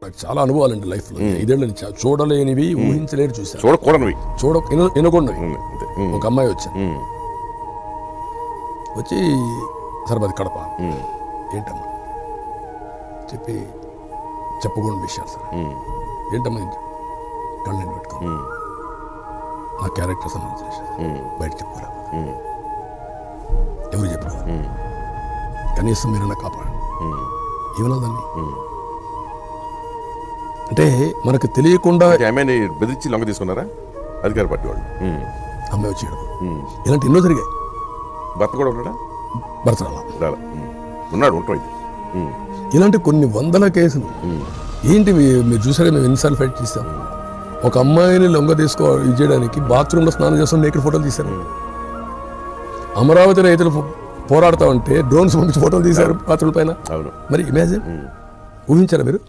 నాకు చాలా అనుభవాలండి లైఫ్లో. ఇదేళ్ళ నుంచి చూడలేనివి, ఊహించలేని చూశాను. చూడకూడనివి, వినకూడనివి. ఒక అమ్మాయి వచ్చాను, వచ్చి సరే అది కడప ఏంటమ్మా చెప్పి చెప్పకూడని విషయాలు సార్. ఏంటమ్మా కళ్ళని పెట్టుకో, నా క్యారెక్టర్ సంబంధించిన విషయాలు బయట చెప్పుకోరా, ఎవరు చెప్పరా, కనీసం మీరన్నా కాపాడండి. ఏమన్నా దాన్ని అంటే మనకు తెలియకుండా ఆమెని బెదిరించి లొంగ తీసుకున్నారా అధికార పార్టీ వాళ్ళు? అమ్మాయి వచ్చేయడం ఇలాంటి ఎన్నో జరిగాయి. భర్త కూడా ఉన్నాడా? భర్త ఉన్నాడు, ఉంటాడు. ఇలాంటి కొన్ని వందల కేసులు ఏంటి మీరు చూసారా? మేము ఎన్నిసార్లు ఫైట్ చేస్తాం. ఒక అమ్మాయిని లొంగ ఇది చేయడానికి బాత్రూంలో స్నానం చేస్తాం, నేకడ్ ఫోటోలు తీశారు. అమరావతి రైతులు పోరాడతామంటే డ్రోన్స్ పంపించి ఫోటోలు తీశారు బాత్రూమ్ పైన. మరి ఇమాజిన్, ఊహించారా మీరు?